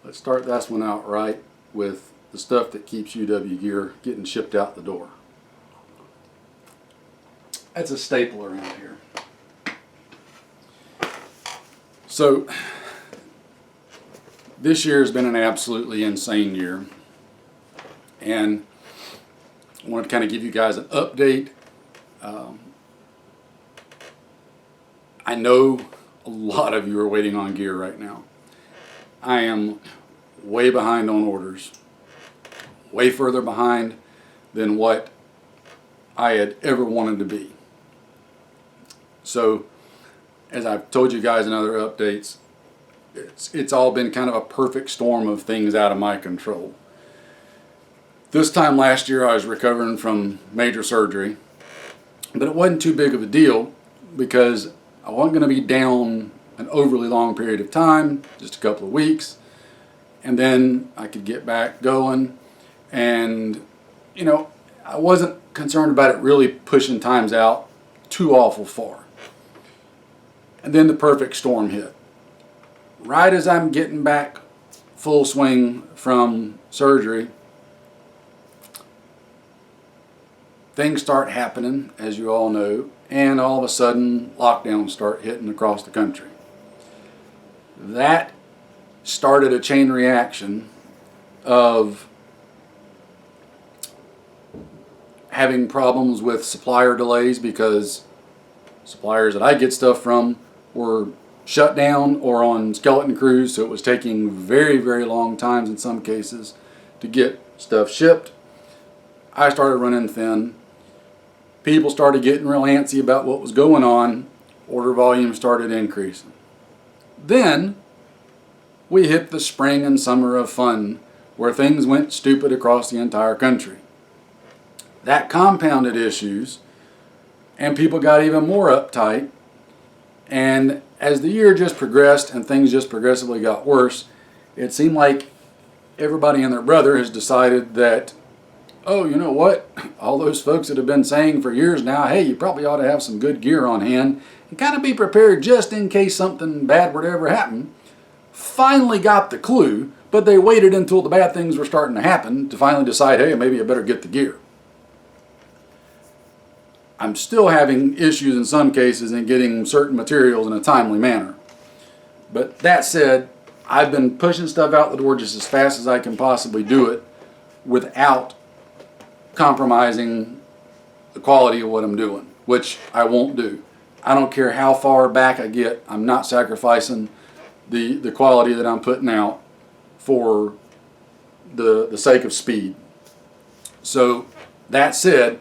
Let's start this one out right with the stuff that keeps UW gear getting shipped out the door. That's a staple around here. So this year has been an absolutely insane year, and I want to kind of give you guys an update. I know a lot of you are waiting on gear right now. I am way behind on orders, way further behind than what I had ever wanted to be. So, as I've told you guys in other updates, it's all been kind of a perfect storm of things out of my control. This time last year I was recovering from major surgery, but it wasn't too big of a deal because I wasn't going to be down an overly long period of time, just a couple of weeks, and then I could get back going. And I wasn't concerned about it really pushing times out too awful far. And then the perfect storm hit. Right as I'm getting back full swing from surgery, things start happening, as you all know, and all of a sudden lockdowns start hitting across the country. That started a chain reaction of having problems with supplier delays because suppliers that I get stuff from were shut down or on skeleton crews, so it was taking very, very long times in some cases to get stuff shipped. I started running thin. People started getting real antsy about what was going on. Order volume started increasing. Then we hit the spring and summer of fun where things went stupid across the entire country. That compounded issues and people got even more uptight. And as the year just progressed and things just progressively got worse, it seemed like everybody and their brother has decided that, oh, you know what? All those folks that have been saying for years now, hey, you probably ought to have some good gear on hand and kind of be prepared just in case something bad were to ever happen, finally got the clue, but they waited until the bad things were starting to happen to finally decide, hey, maybe I better get the gear. I'm still having issues in some cases in getting certain materials in a timely manner. But that said, I've been pushing stuff out the door just as fast as I can possibly do it without compromising the quality of what I'm doing, which I won't do. I don't care how far back I get, I'm not sacrificing the quality that I'm putting out for the sake of speed. So that said,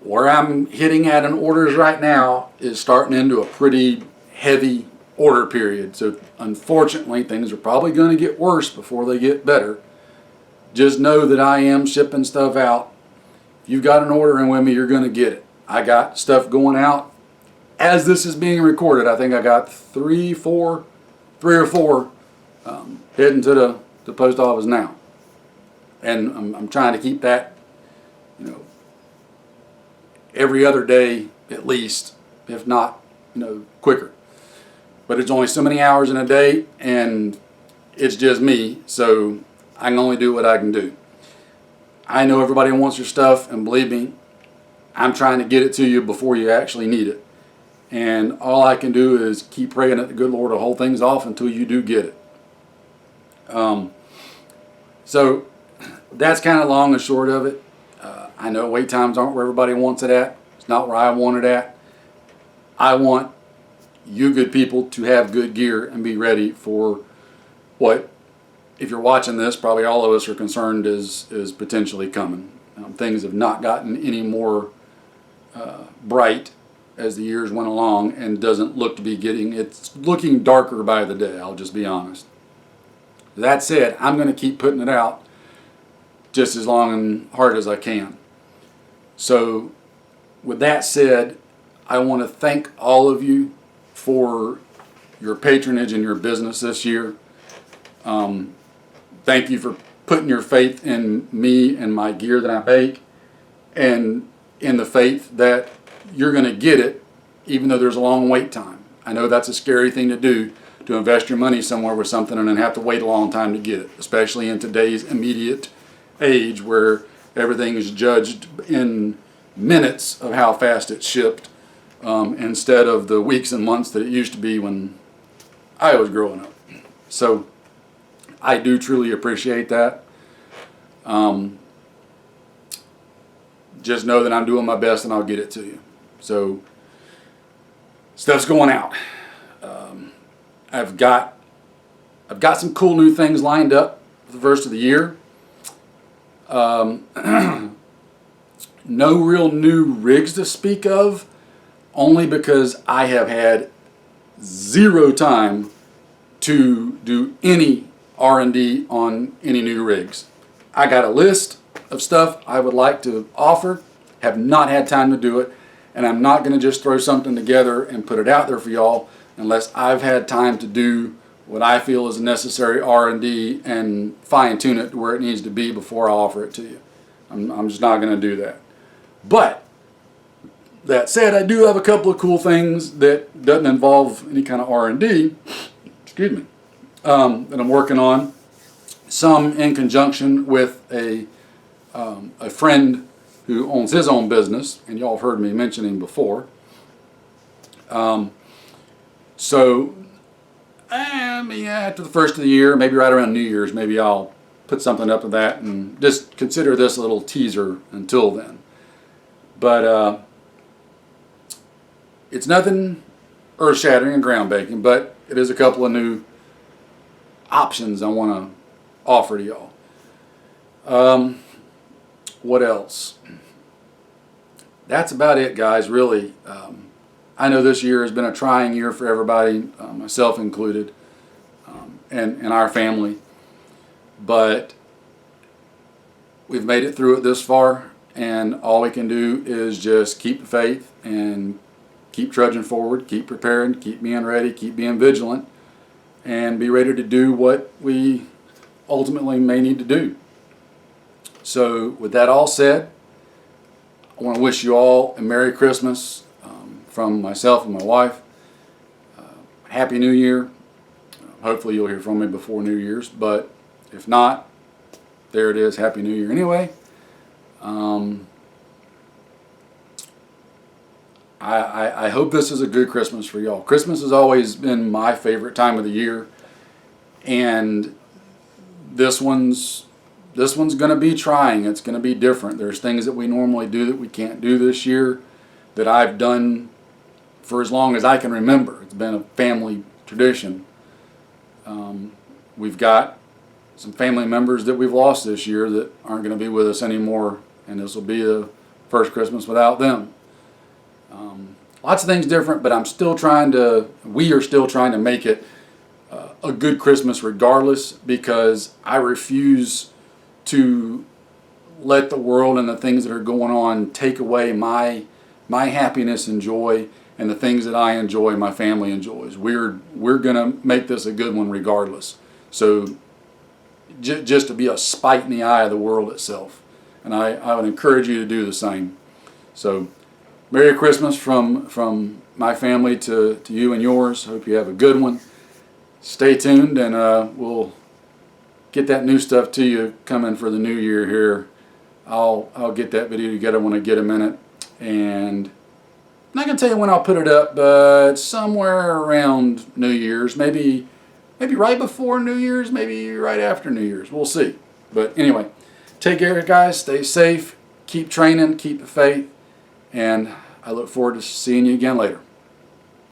where I'm hitting at in orders right now is starting into a pretty heavy order period. So unfortunately, things are probably going to get worse before they get better. Just know that I am shipping stuff out. If you've got an order in with me, you're going to get it. I got stuff going out. As this is being recorded, I think I got three or four heading to the post office now. And I'm trying to keep that, every other day at least, if not, quicker. But it's only so many hours in a day, and it's just me, so I can only do what I can do. I know everybody wants your stuff, and believe me, I'm trying to get it to you before you actually need it. And all I can do is keep praying that the good Lord will hold things off until you do get it. So that's kind of long and short of it. I know wait times aren't where everybody wants it at. It's not where I want it at. I want you good people to have good gear and be ready for what, if you're watching this, probably all of us are concerned is potentially coming. Things have not gotten any more bright as the years went along, and doesn't look to be getting, it's looking darker by the day, I'll just be honest. That said, I'm going to keep putting it out just as long and hard as I can. So with that said, I want to thank all of you for your patronage in your business this year. Thank you for putting your faith in me and my gear that I make, and in the faith that you're going to get it even though there's a long wait time. I know that's a scary thing to do, to invest your money somewhere with something and then have to wait a long time to get it, especially in today's immediate age where everything is judged in minutes of how fast it's shipped, instead of the weeks and months that it used to be when I was growing up. So I do truly appreciate that. Just know that I'm doing my best and I'll get it to you. So stuff's going out. I've got some cool new things lined up for the first of the year. No real new rigs to speak of, only because I have had zero time to do any R&D on any new rigs. I got a list of stuff I would like to offer, have not had time to do it, and I'm not going to just throw something together and put it out there for y'all unless I've had time to do what I feel is necessary R&D and fine-tune it to where it needs to be before I offer it to you. I'm just not going to do that. But that said, I do have a couple of cool things that doesn't involve any kind of R&D, excuse me, that I'm working on. Some in conjunction with a friend who owns his own business, and y'all have heard me mention him before. After the first of the year, maybe right around New Year's, maybe I'll put something up of that and just consider this a little teaser until then. But it's nothing earth-shattering and ground-breaking, but it is a couple of new options I want to offer to y'all. What else? That's about it, guys, really. I know this year has been a trying year for everybody, myself included, and our family. But we've made it through it this far, and all we can do is just keep the faith and keep trudging forward, keep preparing, keep being ready, keep being vigilant, and be ready to do what we ultimately may need to do. So with that all said, I want to wish you all a Merry Christmas from myself and my wife. Happy New Year. Hopefully you'll hear from me before New Year's, but if not, there it is. Happy New Year anyway. I hope this is a good Christmas for y'all. Christmas has always been my favorite time of the year, and this one's going to be trying. It's going to be different. There's things that we normally do that we can't do this year that I've done for as long as I can remember. It's been a family tradition. We've got some family members that we've lost this year that aren't going to be with us anymore, and this will be the first Christmas without them. Lots of things different, but we are still trying to make it a good Christmas regardless, because I refuse to let the world and the things that are going on take away my happiness and joy and the things that I enjoy, my family enjoys. We're going to make this a good one regardless. So just to be a spite in the eye of the world itself. And I would encourage you to do the same. So Merry Christmas from my family to you and yours. Hope you have a good one. Stay tuned, and we'll get that new stuff to you coming for the new year here. I'll get that video together when I get a minute, and I'm not going to tell you when I'll put it up, but somewhere around New Year's, maybe right before New Year's, maybe right after New Year's. We'll see. But anyway, take care, guys. Stay safe. Keep training. Keep the faith. And I look forward to seeing you again later.